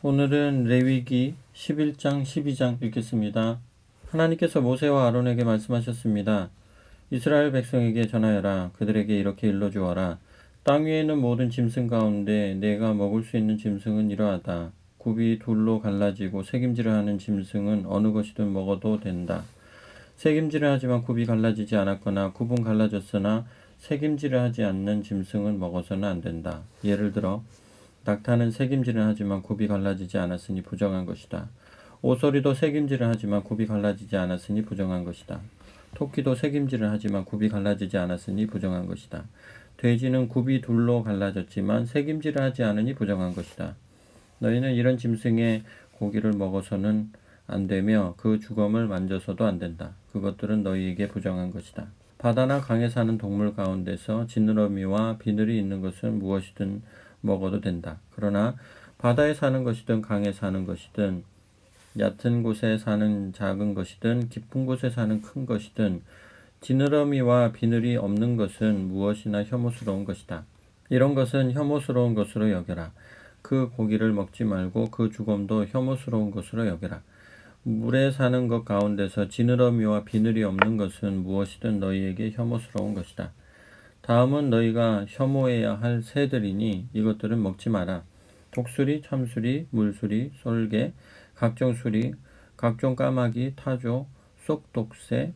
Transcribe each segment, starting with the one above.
오늘은 레위기 11장 12장 읽겠습니다. 하나님께서 모세와 아론에게 말씀하셨습니다. 이스라엘 백성에게 전하여라. 그들에게 이렇게 일러주어라. 땅 위에 있는 모든 짐승 가운데 내가 먹을 수 있는 짐승은 이러하다. 굽이 둘로 갈라지고 새김질을 하는 짐승은 어느 것이든 먹어도 된다. 새김질을 하지만 굽이 갈라지지 않았거나 굽은 갈라졌으나 새김질을 하지 않는 짐승은 먹어서는 안 된다. 예를 들어 낙타는 새김질을 하지만 굽이 갈라지지 않았으니 부정한 것이다. 오소리도 새김질을 하지만 굽이 갈라지지 않았으니 부정한 것이다. 토끼도 새김질을 하지만 굽이 갈라지지 않았으니 부정한 것이다. 돼지는 굽이 둘로 갈라졌지만 새김질을 하지 않으니 부정한 것이다. 너희는 이런 짐승의 고기를 먹어서는 안 되며 그 주검을 만져서도 안 된다. 그것들은 너희에게 부정한 것이다. 바다나 강에 사는 동물 가운데서 지느러미와 비늘이 있는 것은 무엇이든 먹어도 된다. 그러나 바다에 사는 것이든 강에 사는 것이든 얕은 곳에 사는 작은 것이든 깊은 곳에 사는 큰 것이든 지느러미와 비늘이 없는 것은 무엇이나 혐오스러운 것이다. 이런 것은 혐오스러운 것으로 여겨라. 그 고기를 먹지 말고 그 주검도 혐오스러운 것으로 여겨라. 물에 사는 것 가운데서 지느러미와 비늘이 없는 것은 무엇이든 너희에게 혐오스러운 것이다. 다음은 너희가 혐오해야 할 새들이니 이것들은 먹지 마라. 독수리, 참수리, 물수리, 솔개, 각종 수리, 각종 까마귀, 타조, 쏙독새,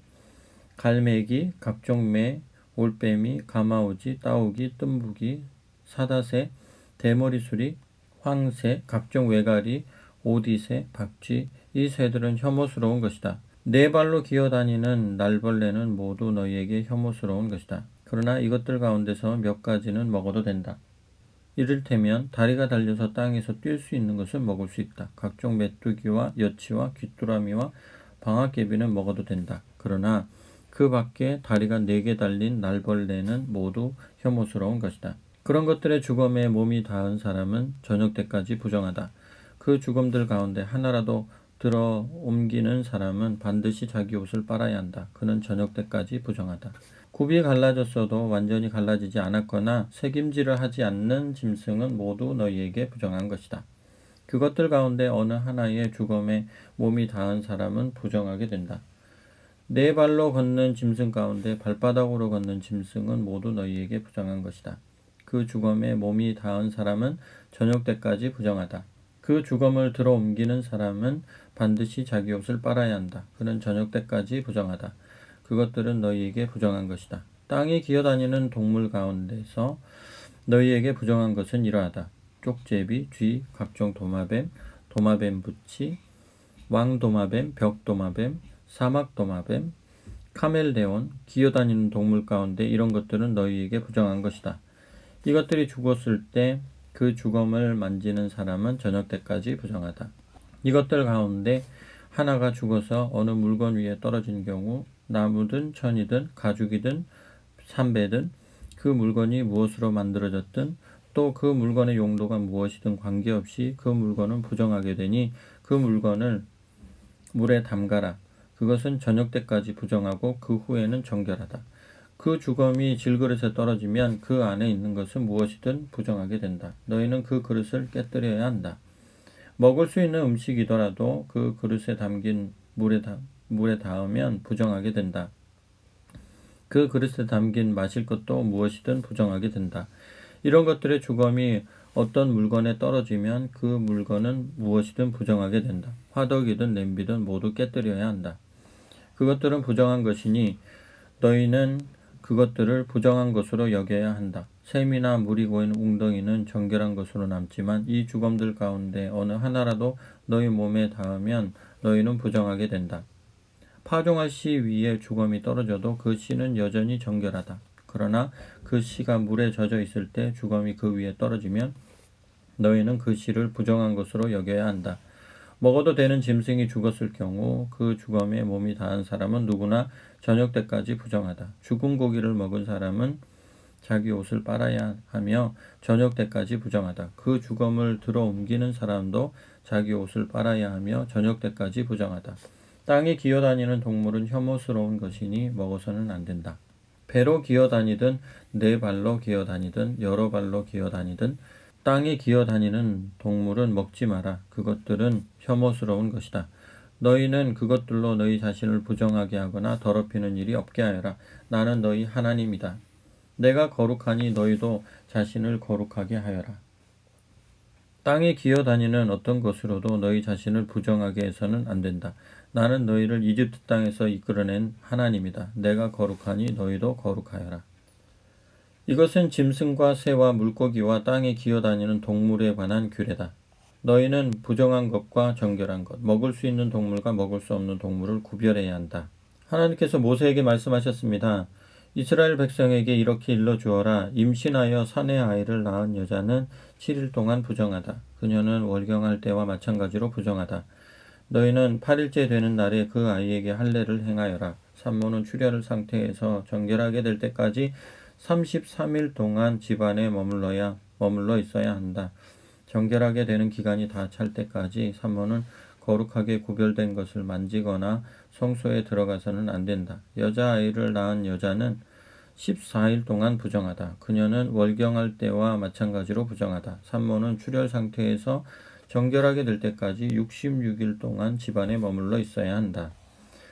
갈매기, 각종 매, 올빼미, 가마오지, 따오기, 뜸부기, 사다새, 대머리수리, 황새, 각종 외가리, 오디새, 박쥐, 이 새들은 혐오스러운 것이다. 네 발로 기어다니는 날벌레는 모두 너희에게 혐오스러운 것이다. 그러나 이것들 가운데서 몇 가지는 먹어도 된다. 이를테면 다리가 달려서 땅에서 뛸 수 있는 것은 먹을 수 있다. 각종 메뚜기와 여치와 귀뚜라미와 방아깨비는 먹어도 된다. 그러나 그 밖에 다리가 4개 달린 날벌레는 모두 혐오스러운 것이다. 그런 것들의 주검에 몸이 닿은 사람은 저녁 때까지 부정하다. 그 주검들 가운데 하나라도 들어 옮기는 사람은 반드시 자기 옷을 빨아야 한다. 그는 저녁 때까지 부정하다. 굽이 갈라졌어도 완전히 갈라지지 않았거나 새김질을 하지 않는 짐승은 모두 너희에게 부정한 것이다. 그것들 가운데 어느 하나의 주검에 몸이 닿은 사람은 부정하게 된다. 네 발로 걷는 짐승 가운데 발바닥으로 걷는 짐승은 모두 너희에게 부정한 것이다. 그 주검에 몸이 닿은 사람은 저녁 때까지 부정하다. 그 주검을 들어 옮기는 사람은 반드시 자기 옷을 빨아야 한다. 그는 저녁 때까지 부정하다. 그것들은 너희에게 부정한 것이다. 땅에 기어다니는 동물 가운데서 너희에게 부정한 것은 이러하다. 쪽제비, 쥐, 각종 도마뱀, 도마뱀 부치, 왕도마뱀, 벽도마뱀, 사막도마뱀, 카멜레온, 기어다니는 동물 가운데 이런 것들은 너희에게 부정한 것이다. 이것들이 죽었을 때 그 주검을 만지는 사람은 저녁 때까지 부정하다. 이것들 가운데 하나가 죽어서 어느 물건 위에 떨어진 경우 나무든 천이든 가죽이든 삼배든 그 물건이 무엇으로 만들어졌든 또 그 물건의 용도가 무엇이든 관계없이 그 물건은 부정하게 되니 그 물건을 물에 담가라. 그것은 저녁 때까지 부정하고 그 후에는 정결하다. 그 주검이 질그릇에 떨어지면 그 안에 있는 것은 무엇이든 부정하게 된다. 너희는 그 그릇을 깨뜨려야 한다. 먹을 수 있는 음식이더라도 그 그릇에 담긴 물에 닿으면 부정하게 된다. 그 그릇에 담긴 마실 것도 무엇이든 부정하게 된다. 이런 것들의 주검이 어떤 물건에 떨어지면 그 물건은 무엇이든 부정하게 된다. 화덕이든 냄비든 모두 깨뜨려야 한다. 그것들은 부정한 것이니 너희는 그것들을 부정한 것으로 여겨야 한다. 샘이나 물이 고인 웅덩이는 정결한 것으로 남지만 이 주검들 가운데 어느 하나라도 너희 몸에 닿으면 너희는 부정하게 된다. 파종할 씨 위에 주검이 떨어져도 그 씨는 여전히 정결하다. 그러나 그 씨가 물에 젖어 있을 때 주검이 그 위에 떨어지면 너희는 그 씨를 부정한 것으로 여겨야 한다. 먹어도 되는 짐승이 죽었을 경우 그 주검에 몸이 닿은 사람은 누구나 저녁 때까지 부정하다. 죽은 고기를 먹은 사람은 자기 옷을 빨아야 하며 저녁 때까지 부정하다. 그 주검을 들어 옮기는 사람도 자기 옷을 빨아야 하며 저녁 때까지 부정하다. 땅에 기어다니는 동물은 혐오스러운 것이니 먹어서는 안 된다. 배로 기어다니든 네 발로 기어다니든 여러 발로 기어다니든 땅에 기어다니는 동물은 먹지 마라. 그것들은 혐오스러운 것이다. 너희는 그것들로 너희 자신을 부정하게 하거나 더럽히는 일이 없게 하여라. 나는 너희 하나님이다. 내가 거룩하니 너희도 자신을 거룩하게 하여라. 땅에 기어다니는 어떤 것으로도 너희 자신을 부정하게 해서는 안 된다. 나는 너희를 이집트 땅에서 이끌어낸 하나님이다. 내가 거룩하니 너희도 거룩하여라. 이것은 짐승과 새와 물고기와 땅에 기어다니는 동물에 관한 규례다. 너희는 부정한 것과 정결한 것, 먹을 수 있는 동물과 먹을 수 없는 동물을 구별해야 한다. 하나님께서 모세에게 말씀하셨습니다. 이스라엘 백성에게 이렇게 일러주어라. 임신하여 사내 아이를 낳은 여자는 7일 동안 부정하다. 그녀는 월경할 때와 마찬가지로 부정하다. 너희는 8일째 되는 날에 그 아이에게 할례를 행하여라. 산모는 출혈 상태에서 정결하게 될 때까지 33일 동안 집안에 머물러 있어야 한다. 정결하게 되는 기간이 다 찰 때까지 산모는 거룩하게 구별된 것을 만지거나 성소에 들어가서는 안 된다. 여자아이를 낳은 여자는 14일 동안 부정하다. 그녀는 월경할 때와 마찬가지로 부정하다. 산모는 출혈 상태에서 정결하게 될 때까지 66일 동안 집안에 머물러 있어야 한다.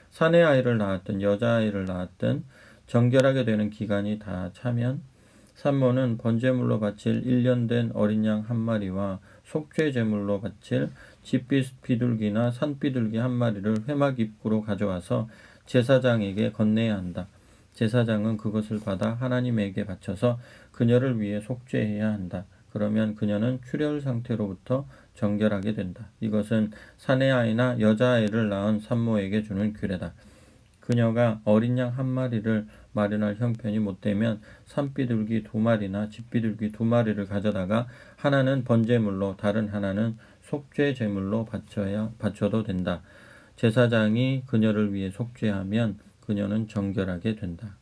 사내 아이를 낳았든 여자아이를 낳았든 정결하게 되는 기간이 다 차면 산모는 번제물로 바칠 1년 된 어린 양 한 마리와 속죄 제물로 바칠 집비둘기나 산비둘기 한 마리를 회막 입구로 가져와서 제사장에게 건네야 한다. 제사장은 그것을 받아 하나님에게 바쳐서 그녀를 위해 속죄해야 한다. 그러면 그녀는 출혈 상태로부터 정결하게 된다. 이것은 사내 아이나 여자아이를 낳은 산모에게 주는 규례다. 그녀가 어린 양 한 마리를 마련할 형편이 못되면 산비둘기 2마리나 집비둘기 2마리를 가져다가 하나는 번제물로 다른 하나는 속죄 제물로 바쳐도 된다. 제사장이 그녀를 위해 속죄하면 그녀는 정결하게 된다.